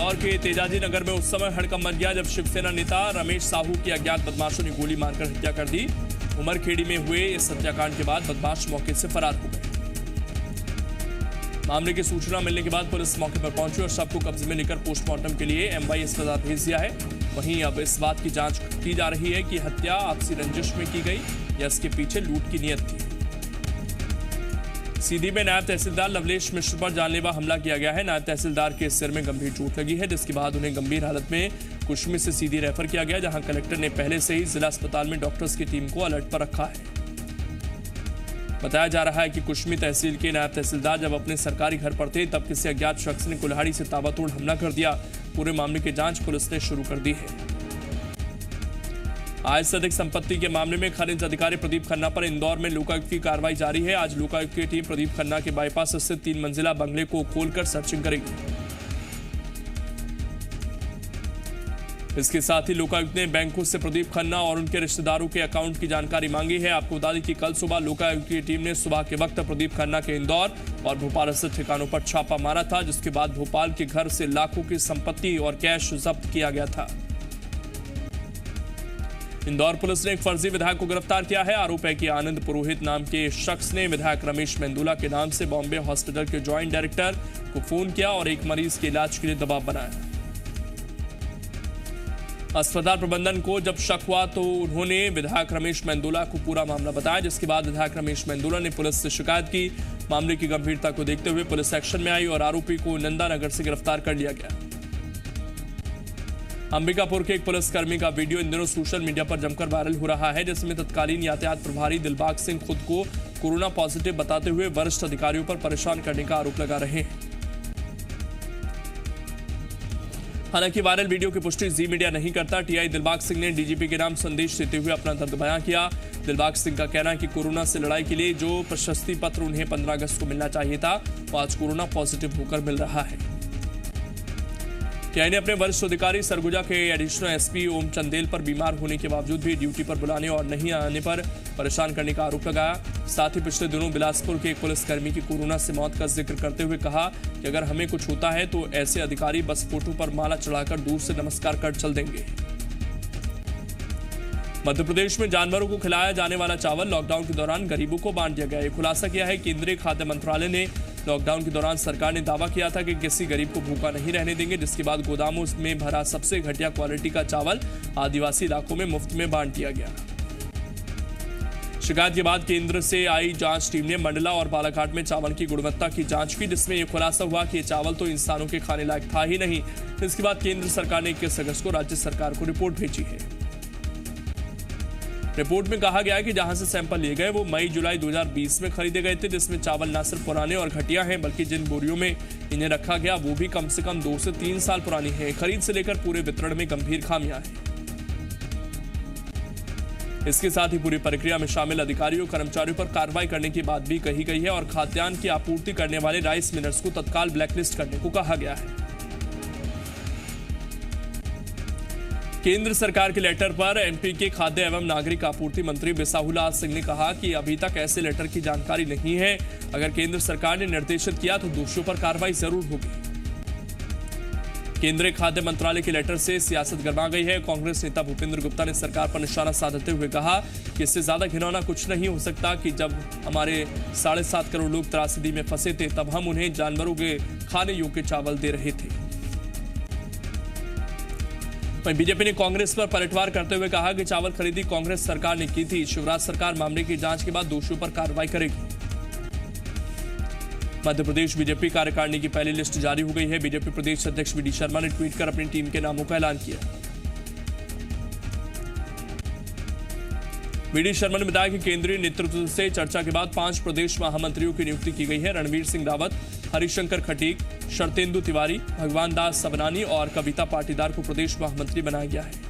इंदौर के तेजाजी नगर में उस समय हड़कंप मच गया जब शिवसेना नेता रमेश साहू की अज्ञात बदमाशों ने गोली मारकर हत्या कर दी। उमरखेड़ी में हुए इस हत्याकांड के बाद बदमाश मौके से फरार हो गए। मामले की सूचना मिलने के बाद पुलिस मौके पर पहुंची और शव को कब्जे में लेकर पोस्टमार्टम के लिए एमवाई अस्पताल भेज दिया है। वहीं अब इस बात की जांच की जा रही है कि हत्या आपसी रंजिश में की गई या इसके पीछे लूट की नीयत थी। सीधी में नायब तहसीलदार लवलेश मिश्र पर जानलेवा हमला किया गया है। नायब तहसीलदार के सिर में गंभीर चोट लगी है, जिसके बाद उन्हें गंभीर हालत में कुश्मी से सीधी रेफर किया गया, जहां कलेक्टर ने पहले से ही जिला अस्पताल में डॉक्टर्स की टीम को अलर्ट पर रखा है। बताया जा रहा है कि कुश्मी तहसील के नायब तहसीलदार जब अपने सरकारी घर पर थे तब किसी अज्ञात शख्स ने कुल्हाड़ी से ताबड़तोड़ हमला कर दिया। पूरे मामले की जांच पुलिस ने शुरू कर दी है। आय से अधिक संपत्ति के मामले में खनिज अधिकारी प्रदीप खन्ना पर इंदौर में लोकायुक्त की कार्रवाई जारी है। आज लोकायुक्त की टीम प्रदीप खन्ना के बाईपास स्थित 3 मंजिला बंगले को खोलकर सर्चिंग करेगी। इसके साथ ही लोकायुक्त ने बैंकों से प्रदीप खन्ना और उनके रिश्तेदारों के अकाउंट की जानकारी मांगी है। आपको बता दें कि कल सुबह लोकायुक्त की टीम ने सुबह के वक्त प्रदीप खन्ना के इंदौर और भोपाल स्थित ठिकानों पर छापा मारा था, जिसके बाद भोपाल के घर से लाखों की संपत्ति और कैश जब्त किया गया था। इंदौर पुलिस ने एक फर्जी विधायक को गिरफ्तार किया है। आरोप है कि आनंद पुरोहित नाम के शख्स ने विधायक रमेश मेंदुला के नाम से बॉम्बे हॉस्पिटल के ज्वाइंट डायरेक्टर को फोन किया और एक मरीज के इलाज के लिए दबाव बनाया। अस्पताल प्रबंधन को जब शक हुआ तो उन्होंने विधायक रमेश मेंदुला को पूरा मामला बताया, जिसके बाद विधायक रमेश मेंदुला ने पुलिस से शिकायत की। मामले की गंभीरता को देखते हुए पुलिस एक्शन में आई और आरोपी को नंदानगर से गिरफ्तार कर लिया गया। अंबिकापुर के एक पुलिसकर्मी का वीडियो इन दिनों सोशल मीडिया पर जमकर वायरल हो रहा है, जिसमें तत्कालीन यातायात प्रभारी दिलबाग सिंह खुद को कोरोना पॉजिटिव बताते हुए वरिष्ठ अधिकारियों पर परेशान करने का आरोप लगा रहे हैं। हालांकि वायरल वीडियो की पुष्टि जी मीडिया नहीं करता। टीआई दिलबाग सिंह ने डीजीपी के नाम संदेश देते हुए अपना दर्द बयां किया। दिलबाग सिंह का कहना है कि कोरोना से लड़ाई के लिए जो प्रशस्ति पत्र उन्हें 15 अगस्त को मिलना चाहिए था, वो आज कोरोना पॉजिटिव होकर मिल रहा है। टीआई ने अपने वरिष्ठ अधिकारी सरगुजा के एडिशनल एसपी ओम चंदेल पर बीमार होने के बावजूद भी ड्यूटी पर बुलाने और नहीं आने पर परेशान करने का आरोप लगाया। साथ ही पिछले दिनों बिलासपुर के एक पुलिसकर्मी की कोरोना से मौत का जिक्र करते हुए कहा कि अगर हमें कुछ होता है तो ऐसे अधिकारी बस फोटो पर माला चढ़ाकर दूर से नमस्कार कर चल देंगे। मध्य प्रदेश में जानवरों को खिलाया जाने वाला चावल लॉकडाउन के दौरान गरीबों को बांट दिया गया। खुलासा किया है केंद्रीय खाद्य मंत्रालय ने। लॉकडाउन के दौरान सरकार ने दावा किया था कि किसी गरीब को भूखा नहीं रहने देंगे, जिसके बाद गोदामों में भरा सबसे घटिया क्वालिटी का चावल आदिवासी इलाकों में मुफ्त में बांट दिया गया। शिकायत के बाद केंद्र से आई जांच टीम ने मंडला और बालाघाट में चावल की गुणवत्ता की जांच की, जिसमें यह खुलासा हुआ कि यह चावल तो इंसानों के खाने लायक था ही नहीं। इसके बाद केंद्र सरकार ने 21 अगस्त को राज्य सरकार को रिपोर्ट भेजी है। रिपोर्ट में कहा गया है कि जहां से सैंपल लिए गए वो मई-जुलाई 2020 में खरीदे गए थे, जिसमें चावल न सिर्फ पुराने और घटिया हैं बल्कि जिन बोरियों में इन्हें रखा गया वो भी कम से कम 2 से 3 साल पुरानी है। खरीद से लेकर पूरे वितरण में गंभीर खामियां हैं। इसके साथ ही पूरी प्रक्रिया में शामिल अधिकारियों कर्मचारियों पर कार्रवाई करने की बात भी कही गई है और खाद्यान्न की आपूर्ति करने वाले राइस मिलर्स को तत्काल ब्लैकलिस्ट करने को कहा गया है। केंद्र सरकार के लेटर पर एमपी के खाद्य एवं नागरिक आपूर्ति मंत्री बिसाहुलाल सिंह ने कहा कि अभी तक ऐसे लेटर की जानकारी नहीं है। अगर केंद्र सरकार ने निर्देशित किया तो दोषियों पर कार्रवाई जरूर होगी। केंद्रीय खाद्य मंत्रालय के लेटर से सियासत गरमा गई है। कांग्रेस नेता भूपेंद्र गुप्ता ने सरकार पर निशाना साधते हुए कहा कि इससे ज्यादा घिनौना कुछ नहीं हो सकता कि जब हमारे 7.5 करोड़ लोग त्रासदी में फंसे थे तब हम उन्हें जानवरों के खाने योग्य चावल दे रहे थे। वहीं बीजेपी ने कांग्रेस पर पलटवार करते हुए कहा कि चावल खरीदी कांग्रेस सरकार ने की थी। शिवराज सरकार मामले की जांच के बाद दोषियों पर कार्रवाई करेगी। मध्य प्रदेश बीजेपी कार्यकारिणी की पहली लिस्ट जारी हो गई है। बीजेपी प्रदेश अध्यक्ष वी डी शर्मा ने ट्वीट कर अपनी टीम के नामों का ऐलान किया। वी डी शर्मा ने बताया कि केंद्रीय नेतृत्व से चर्चा के बाद 5 प्रदेश महामंत्रियों की नियुक्ति की गई है। रणवीर सिंह रावत, हरिशंकर खटीक, शर्तेंदु तिवारी, भगवान दास सबनानी और कविता पाटीदार को प्रदेश महामंत्री बनाया गया है।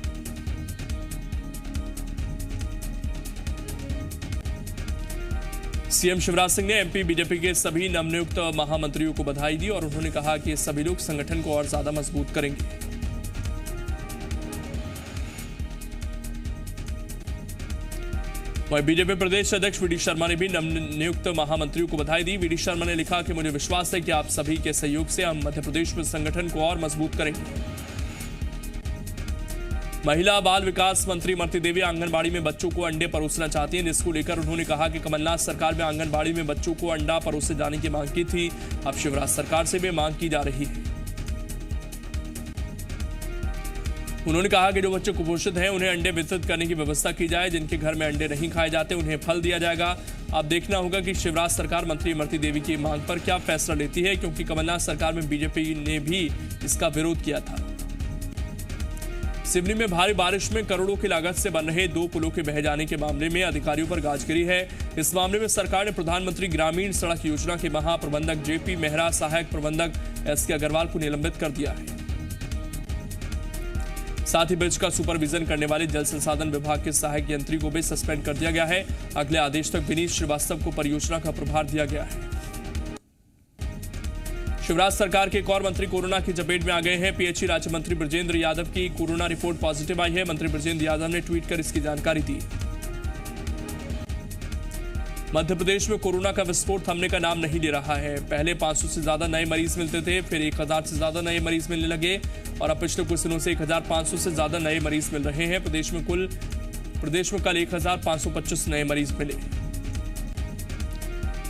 सीएम शिवराज सिंह ने एमपी बीजेपी के सभी नवनियुक्त महामंत्रियों को बधाई दी और उन्होंने कहा कि सभी लोग संगठन को और ज्यादा मजबूत करेंगे। वहीं बीजेपी प्रदेश अध्यक्ष वी डी शर्मा ने भी नवनियुक्त महामंत्रियों को बधाई दी। वी डी शर्मा ने लिखा कि मुझे विश्वास है कि आप सभी के सहयोग से हम मध्य प्रदेश में संगठन को और मजबूत करेंगे। महिला बाल विकास मंत्री इमरती देवी आंगनबाड़ी में बच्चों को अंडे परोसना चाहती हैं, जिसको लेकर उन्होंने कहा कि कमलनाथ सरकार में आंगनबाड़ी में बच्चों को अंडा परोसे जाने की मांग की थी, अब शिवराज सरकार से भी मांग की जा रही है। उन्होंने कहा कि जो बच्चे कुपोषित हैं उन्हें अंडे वितरित करने की व्यवस्था की जाए। जिनके घर में अंडे नहीं खाए जाते उन्हें फल दिया जाएगा। अब देखना होगा कि शिवराज सरकार मंत्री इमरती देवी की मांग पर क्या फैसला लेती है, क्योंकि कमलनाथ सरकार में बीजेपी ने भी इसका विरोध किया था। सिवनी में भारी बारिश में करोड़ों की लागत से बन रहे 2 पुलों के बह जाने के मामले में अधिकारियों पर गाज गिरी है। इस मामले में सरकार ने प्रधानमंत्री ग्रामीण सड़क योजना के महाप्रबंधक जेपी मेहरा, सहायक प्रबंधक एसके अग्रवाल को निलंबित कर दिया है। साथ ही ब्रिज का सुपरविजन करने वाले जल संसाधन विभाग के सहायक यंत्री को भी सस्पेंड कर दिया गया है। अगले आदेश तक विनीत श्रीवास्तव को परियोजना का प्रभार दिया गया है। शिवराज सरकार के एक और मंत्री कोरोना की चपेट में आ गए हैं। पीएचई राज्य मंत्री बृजेंद्र यादव की कोरोना रिपोर्ट पॉजिटिव आई है। मंत्री बृजेंद्र यादव ने ट्वीट कर इसकी जानकारी दी। मध्य प्रदेश में कोरोना का विस्फोट थमने का नाम नहीं ले रहा है। पहले 500 से ज्यादा नए मरीज मिलते थे, फिर 1000 से ज्यादा नए मरीज मिलने लगे और अब पिछले कुछ दिनों से 1500 से ज्यादा नए मरीज मिल रहे हैं। प्रदेश में कल 1525 नए मरीज मिले।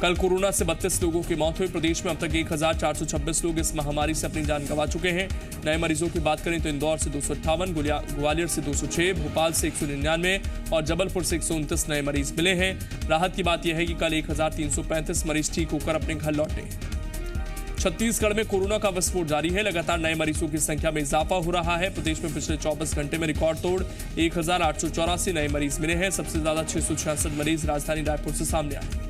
कल कोरोना से 32 लोगों की मौत हुई। प्रदेश में अब तक 1426 लोग इस महामारी से अपनी जान गंवा चुके हैं। नए मरीजों की बात करें तो इंदौर से 258, ग्वालियर से 206, भोपाल से 199 और जबलपुर से 129 नए मरीज मिले हैं। राहत की बात यह है कि कल 1335 मरीज ठीक होकर अपने घर लौटे। छत्तीसगढ़ में कोरोना का विस्फोट जारी है। लगातार नए मरीजों की संख्या में इजाफा हो रहा है। प्रदेश में पिछले 24 घंटे में रिकॉर्ड तोड़ 1884 नए मरीज मिले हैं। सबसे ज्यादा 666 मरीज राजधानी रायपुर से सामने आए।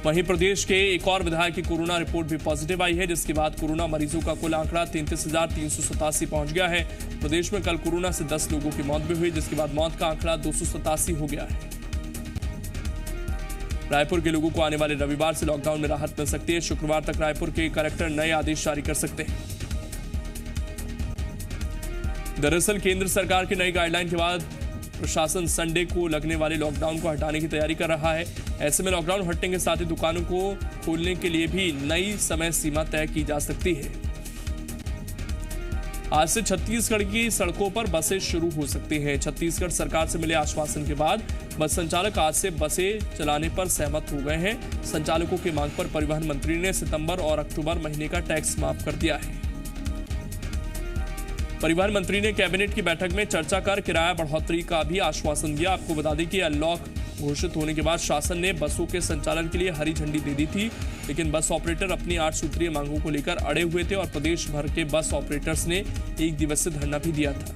वहीं प्रदेश के एक और विधायक की कोरोना रिपोर्ट भी पॉजिटिव आई है, जिसके बाद कोरोना मरीजों का कुल आंकड़ा 33,387 पहुंच गया है। प्रदेश में कल कोरोना से 10 लोगों की मौत भी हुई, जिसके बाद मौत का आंकड़ा 287 हो गया है। रायपुर के लोगों को आने वाले रविवार से लॉकडाउन में राहत मिल सकती है। शुक्रवार तक रायपुर के कलेक्टर नए आदेश जारी कर सकते हैं। दरअसल केंद्र सरकार की नई गाइडलाइन के बाद प्रशासन संडे को लगने वाले लॉकडाउन को हटाने की तैयारी कर रहा है। ऐसे में लॉकडाउन हटने के साथ ही दुकानों को खोलने के लिए भी नई समय सीमा तय की जा सकती है। आज से छत्तीसगढ़ की सड़कों पर बसें शुरू हो सकती हैं। छत्तीसगढ़ सरकार से मिले आश्वासन के बाद बस संचालक आज से बसें चलाने पर सहमत हो गए हैं। संचालकों की मांग पर परिवहन मंत्री ने सितंबर और अक्टूबर महीने का टैक्स माफ कर दिया है। परिवहन मंत्री ने कैबिनेट की बैठक में चर्चा कर किराया बढ़ोतरी का भी आश्वासन दिया। आपको बता दें कि अनलॉक घोषित होने के बाद शासन ने बसों के संचालन के लिए हरी झंडी दे दी थी, लेकिन बस ऑपरेटर अपनी 8 सूत्रीय मांगों को लेकर अड़े हुए थे और प्रदेश भर के बस ऑपरेटर्स ने 1 दिवसीय धरना भी दिया था।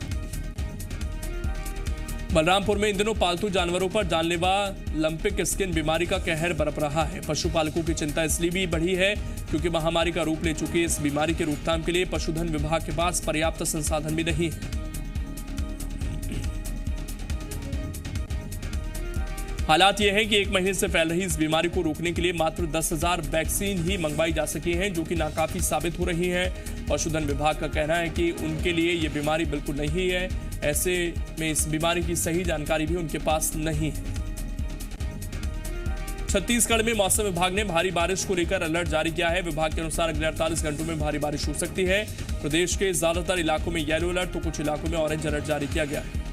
बलरामपुर में इन दिनों पालतू जानवरों पर जानलेवा लंपिक स्किन बीमारी का कहर बरप रहा है। पशुपालकों की चिंता इसलिए भी बढ़ी है क्योंकि महामारी का रूप ले चुकी इस बीमारी के रोकथाम के लिए पशुधन विभाग के पास पर्याप्त संसाधन भी नहीं है। हालात यह है कि 1 महीने से फैल रही इस बीमारी को रोकने के लिए मात्र 10,000 वैक्सीन ही मंगवाई जा सकी हैं, जो कि नाकाफी साबित हो रही हैं। पशुधन विभाग का कहना है कि उनके लिए ये बीमारी बिल्कुल नहीं है। ऐसे में इस बीमारी की सही जानकारी भी उनके पास नहीं है। छत्तीसगढ़ में मौसम विभाग ने भारी बारिश को लेकर अलर्ट जारी किया है। विभाग के अनुसार अगले 48 घंटों में भारी बारिश हो सकती है। प्रदेश के ज्यादातर इलाकों में येलो अलर्ट तो कुछ इलाकों में ऑरेंज अलर्ट जारी किया गया है।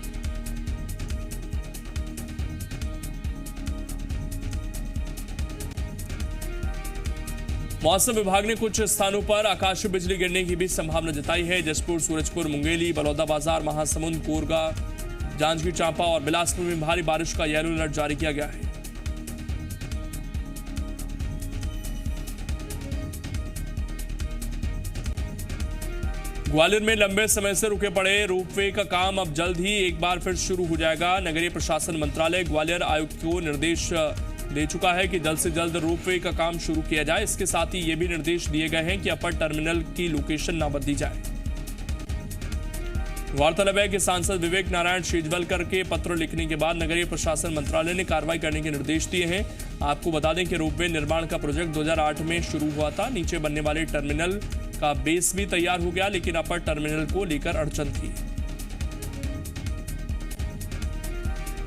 मौसम विभाग ने कुछ स्थानों पर आकाशीय बिजली गिरने की भी संभावना जताई है। जसपुर, सूरजपुर, मुंगेली, बलौदाबाजार, महासमुंद, कोरगा, जांजगीर चांपा और बिलासपुर में भारी बारिश का येलो अलर्ट जारी किया गया है। ग्वालियर में लंबे समय से रुके पड़े रोपवे का काम अब जल्द ही एक बार फिर शुरू हो जाएगा। नगरीय प्रशासन मंत्रालय ग्वालियर आयुक्त को निर्देश दे चुका है कि जल्द से जल्द रोपवे का काम शुरू किया जाए। इसके साथ ही ये भी निर्देश दिए गए हैं कि अपर टर्मिनल की लोकेशन न बदली जाए। गौरतलब है कि सांसद विवेक नारायण शेजवलकर के पत्र लिखने के बाद नगरीय प्रशासन मंत्रालय ने कार्रवाई करने के निर्देश दिए हैं। आपको बता दें कि रोपवे निर्माण का प्रोजेक्ट 2008 में शुरू हुआ था। नीचे बनने वाले टर्मिनल का बेस भी तैयार हो गया, लेकिन अपर टर्मिनल को लेकर अड़चन थी।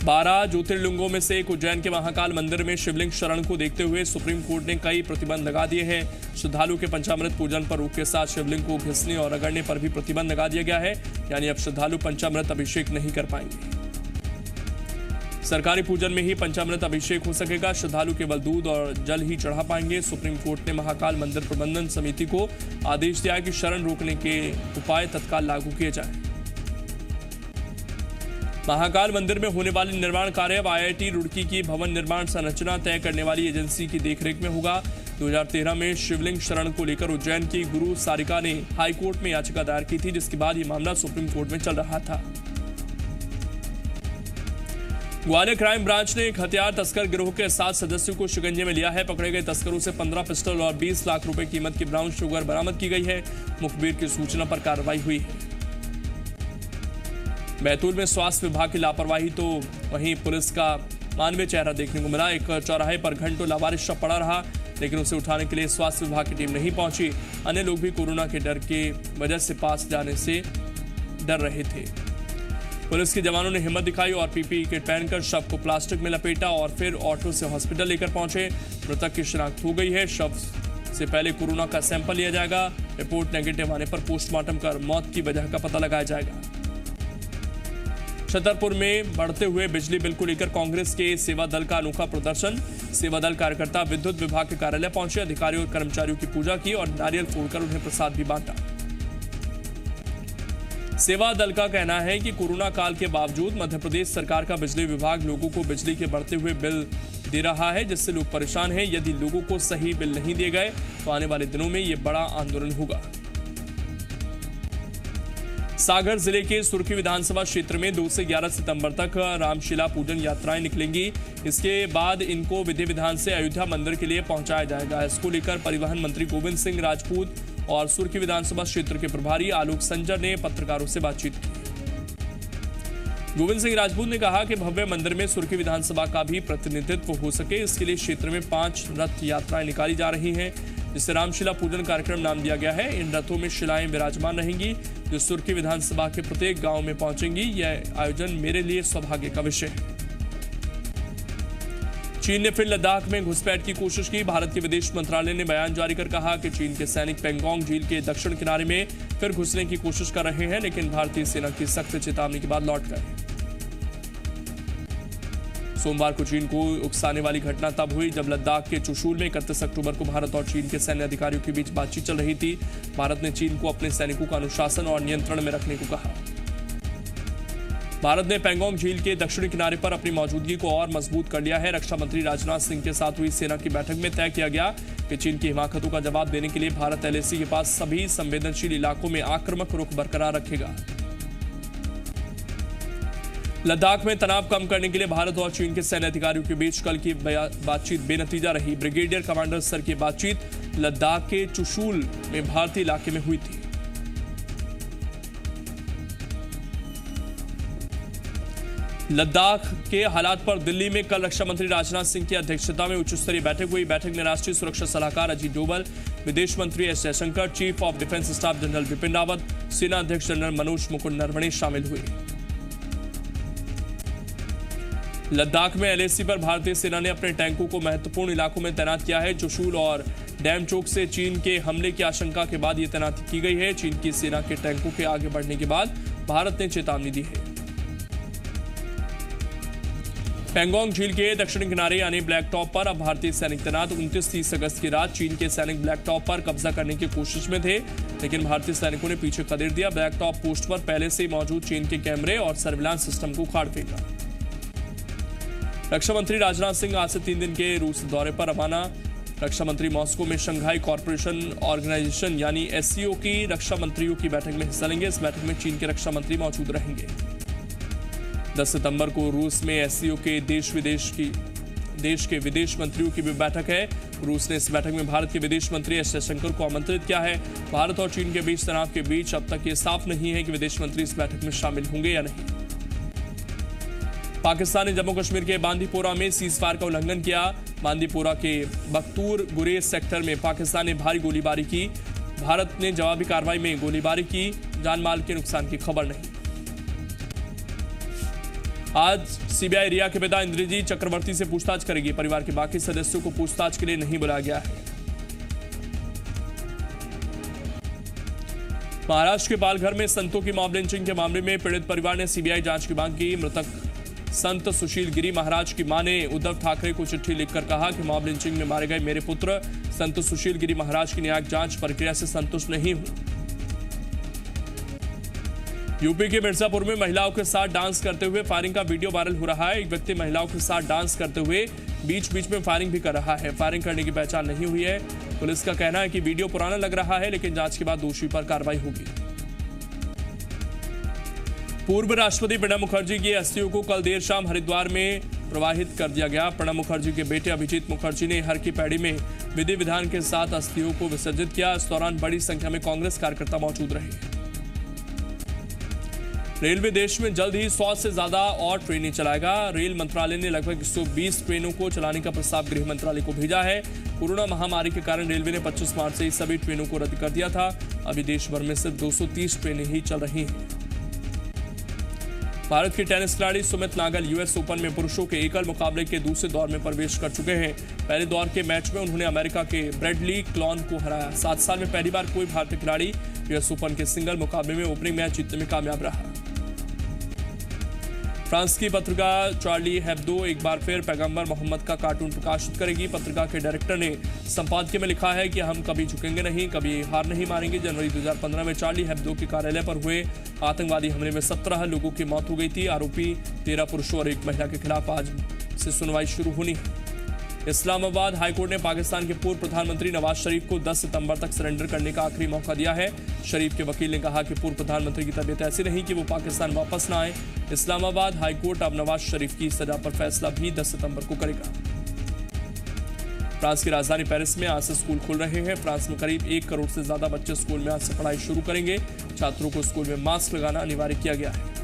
12 ज्योतिर्लिंगों में से एक उज्जैन के महाकाल मंदिर में शिवलिंग शरण को देखते हुए सुप्रीम कोर्ट ने कई प्रतिबंध लगा दिए हैं। श्रद्धालु के पंचामृत पूजन पर रोक के साथ शिवलिंग को घिसने और रगड़ने पर भी प्रतिबंध लगा दिया गया है, यानी अब श्रद्धालु पंचामृत अभिषेक नहीं कर पाएंगे। सरकारी पूजन में ही पंचामृत अभिषेक हो सकेगा। श्रद्धालु केवल दूध और जल ही चढ़ा पाएंगे। सुप्रीम कोर्ट ने महाकाल मंदिर प्रबंधन समिति को आदेश दिया कि शरण रोकने के उपाय तत्काल लागू किए जाएं। महाकाल मंदिर में होने वाले निर्माण कार्य अब IIT रुड़की की भवन निर्माण संरचना तय करने वाली एजेंसी की देखरेख में होगा। 2013 में शिवलिंग शरण को लेकर उज्जैन की गुरु सारिका ने हाईकोर्ट में याचिका दायर की थी, जिसके बाद यह मामला सुप्रीम कोर्ट में चल रहा था। ग्वालियर क्राइम ब्रांच ने एक हथियार तस्कर गिरोह के 7 सदस्यों को शिकंजे में लिया है। पकड़े गए तस्करों से 15 पिस्टल और 20 लाख रुपए कीमत की ब्राउन शुगर बरामद की गई है। मुखबिर की सूचना पर कार्रवाई हुई है। बैतूल में स्वास्थ्य विभाग की लापरवाही तो वहीं पुलिस का मानवीय चेहरा देखने को मिला। एक चौराहे पर घंटों लावारिस शव पड़ा रहा, लेकिन उसे उठाने के लिए स्वास्थ्य विभाग की टीम नहीं पहुंची। अन्य लोग भी कोरोना के डर के वजह से पास जाने से डर रहे थे। पुलिस के जवानों ने हिम्मत दिखाई और PPE किट पहनकर शव को प्लास्टिक में लपेटा और फिर ऑटो से हॉस्पिटल लेकर पहुंचे। मृतक की शिनाख्त हो गई है। शव से पहले कोरोना का सैंपल लिया जाएगा। रिपोर्ट नेगेटिव आने पर पोस्टमार्टम कर मौत की वजह का पता लगाया जाएगा। छतरपुर में बढ़ते हुए बिजली बिल को लेकर कांग्रेस के सेवा दल का अनोखा प्रदर्शन। सेवा दल कार्यकर्ता विद्युत विभाग के कार्यालय पहुंचे, अधिकारियों और कर्मचारियों की पूजा की और नारियल फोड़कर उन्हें प्रसाद भी बांटा। सेवा दल का कहना है कि कोरोना काल के बावजूद मध्य प्रदेश सरकार का बिजली विभाग लोगों को बिजली के बढ़ते हुए बिल दे रहा है, जिससे लोग परेशान हैं। यदि लोगों को सही बिल नहीं दिए गए तो आने वाले दिनों में यह बड़ा आंदोलन होगा। सागर जिले के सुर्खी विधानसभा क्षेत्र में 2 से 11 सितंबर तक रामशिला पूजन यात्राएं निकलेंगी। इसके बाद इनको विधि विधान से अयोध्या मंदिर के लिए पहुंचाया जाएगा। इसको लेकर परिवहन मंत्री गोविंद सिंह राजपूत और सुर्खी विधानसभा क्षेत्र के प्रभारी आलोक संजर ने पत्रकारों से बातचीत की। गोविंद सिंह राजपूत ने कहा कि भव्य मंदिर में सुर्खी विधानसभा का भी प्रतिनिधित्व हो सके, इसके लिए क्षेत्र में 5 रथ यात्राएं निकाली जा रही हैं, जिसे रामशिला पूजन कार्यक्रम नाम दिया गया है। इन रथों में शिलाएं विराजमान रहेंगी जो सुर्खी विधानसभा के प्रत्येक गांव में पहुंचेंगी। यह आयोजन मेरे लिए सौभाग्य का विषय है। चीन ने फिर लद्दाख में घुसपैठ की कोशिश की। भारत के विदेश मंत्रालय ने बयान जारी कर कहा कि चीन के सैनिक पेंगोंग झील के दक्षिण किनारे में फिर घुसने की कोशिश कर रहे हैं, लेकिन भारतीय सेना की सख्त चेतावनी के बाद लौट गए। सोमवार को चीन को उकसाने वाली घटना तब हुई जब लद्दाख के चुशूल में 31 अक्टूबर को भारत और चीन के सैन्य अधिकारियों के बीच बातचीत चल रही थी। भारत ने चीन को अपने सैनिकों का अनुशासन और नियंत्रण में रखने को कहा। भारत ने पेंगोंग झील के दक्षिणी किनारे पर अपनी मौजूदगी को और मजबूत कर लिया है। रक्षा मंत्री राजनाथ सिंह के साथ हुई सेना की बैठक में तय किया गया कि चीन की हिमाकतों का जवाब देने के लिए भारत LAC के पास सभी संवेदनशील इलाकों में आक्रामक रुख बरकरार रखेगा। लद्दाख में तनाव कम करने के लिए भारत और चीन के सैन्य अधिकारियों के बीच कल की बातचीत बेनतीजा रही। ब्रिगेडियर कमांडर स्तर की बातचीत लद्दाख के चुशूल में भारतीय इलाके में हुई थी। लद्दाख के हालात पर दिल्ली में कल रक्षा मंत्री राजनाथ सिंह की अध्यक्षता में उच्च स्तरीय बैठक हुई। बैठक में राष्ट्रीय सुरक्षा सलाहकार अजीत डोभाल, विदेश मंत्री S Jaishankar, chief of defence staff general Bipin Rawat, सेना अध्यक्ष जनरल मनोज मुकुंद नरवणे शामिल हुए। लद्दाख में LAC पर भारतीय सेना ने अपने टैंकों को महत्वपूर्ण इलाकों में तैनात किया है। चुशूल और डैमचोक से चीन के हमले की आशंका के बाद यह तैनाती की गई है। चीन की सेना के टैंकों के आगे बढ़ने के बाद भारत ने चेतावनी दी है। पेंगोंग झील के दक्षिणी किनारे यानी ब्लैक टॉप पर अब भारतीय सैनिक तैनात। 29-30 अगस्त की रात चीन के सैनिक ब्लैक टॉप पर कब्जा करने की कोशिश में थे, लेकिन भारतीय सैनिकों ने पीछे खदेड़ दिया। ब्लैक टॉप पोस्ट पर पहले से ही मौजूद चीन के कैमरे और सर्विलांस सिस्टम को उखाड़ फेंका। रक्षा मंत्री राजनाथ सिंह आज से 3 दिन के रूस दौरे पर रवाना। रक्षा मंत्री मॉस्को में शंघाई कॉर्पोरेशन ऑर्गेनाइजेशन यानी SCO की रक्षा मंत्रियों की बैठक में हिस्सा लेंगे। इस बैठक में चीन के रक्षा मंत्री मौजूद रहेंगे। 10 सितंबर को रूस में SCO के देश के विदेश मंत्रियों की भी बैठक है। रूस ने इस बैठक में भारत के विदेश मंत्री S जयशंकर को आमंत्रित किया है। भारत और चीन के बीच तनाव के बीच अब तक ये साफ नहीं है कि विदेश मंत्री इस बैठक में शामिल होंगे या नहीं। पाकिस्तान ने जम्मू कश्मीर के बांदीपोरा में सीजफायर का उल्लंघन किया। बांदीपोरा के बख्तूर गुरेज सेक्टर में पाकिस्तान ने भारी गोलीबारी की। भारत ने जवाबी कार्रवाई में गोलीबारी की। जान माल के नुकसान की खबर नहीं। आज सीबीआई रिया के पिता इंद्रजीत चक्रवर्ती से पूछताछ करेगी। परिवार के बाकी सदस्यों को पूछताछ के लिए नहीं बुलाया गया है। महाराष्ट्र के पालघर में संतों की मॉब लिंचिंग के मामले में पीड़ित परिवार ने सीबीआई जांच की मांग की। मृतक संत सुशील गिरी महाराज की मां ने उद्धव ठाकरे को चिट्ठी लिखकर कहा कि मॉब लिंचिंग में मारे गए मेरे पुत्र संत सुशील गिरी महाराज की न्यायिक जांच प्रक्रिया से संतुष्ट नहीं हूं। यूपी के मिर्जापुर में महिलाओं के साथ डांस करते हुए फायरिंग का वीडियो वायरल हो रहा है। एक व्यक्ति महिलाओं के साथ डांस करते हुए बीच बीच में फायरिंग भी कर रहा है। फायरिंग करने की पहचान नहीं हुई है। पुलिस का कहना है कि वीडियो पुराना लग रहा है, लेकिन जांच के बाद दोषी पर कार्रवाई होगी। पूर्व राष्ट्रपति प्रणब मुखर्जी की अस्थियों को कल देर शाम हरिद्वार में प्रवाहित कर दिया गया। प्रणब मुखर्जी के बेटे अभिजीत मुखर्जी ने हर की पैड़ी में विधि विधान के साथ अस्थियों को विसर्जित किया। इस दौरान बड़ी संख्या में कांग्रेस कार्यकर्ता मौजूद रहे। रेलवे देश में जल्द ही 100 से ज्यादा और ट्रेनें चलाएगा। रेल मंत्रालय ने लगभग 120 ट्रेनों को चलाने का प्रस्ताव गृह मंत्रालय को भेजा है। कोरोना महामारी के कारण रेलवे ने 25 मार्च से सभी ट्रेनों को रद्द कर दिया था। अभी देश भर में सिर्फ 230 ट्रेनें ही चल रही हैं। भारत के टेनिस खिलाड़ी सुमित नागल यूएस ओपन में पुरुषों के एकल मुकाबले के दूसरे दौर में प्रवेश कर चुके हैं। पहले दौर के मैच में उन्होंने अमेरिका के ब्रैडली क्लॉन को हराया। 7 साल में पहली बार कोई भारतीय खिलाड़ी यूएस ओपन के सिंगल मुकाबले में ओपनिंग मैच जीतने में कामयाब रहा। फ्रांस की पत्रिका चार्ली हेब्दो एक बार फिर पैगंबर मोहम्मद का कार्टून प्रकाशित करेगी। पत्रिका के डायरेक्टर ने संपादकीय में लिखा है कि हम कभी झुकेंगे नहीं, कभी हार नहीं मानेंगे। जनवरी 2015 में चार्ली हेब्दो के कार्यालय पर हुए आतंकवादी हमले में 17 लोगों की मौत हो गई थी। आरोपी 13 पुरुषों और 1 महिला के खिलाफ आज से सुनवाई शुरू होनी है। इस्लामाबाद हाईकोर्ट ने पाकिस्तान के पूर्व प्रधानमंत्री नवाज शरीफ को 10 सितंबर तक सरेंडर करने का आखिरी मौका दिया है। शरीफ के वकील ने कहा कि पूर्व प्रधानमंत्री की तबीयत ऐसी नहीं कि वो पाकिस्तान वापस न आए। इस्लामाबाद हाईकोर्ट अब नवाज शरीफ की सजा पर फैसला भी 10 सितंबर को करेगा। फ्रांस की राजधानी पेरिस में आज से स्कूल खुल रहे हैं। फ्रांस में करीब 1 करोड़ से ज्यादा बच्चे स्कूल में आज से पढ़ाई शुरू करेंगे। छात्रों को स्कूल में मास्क लगाना अनिवार्य किया गया है।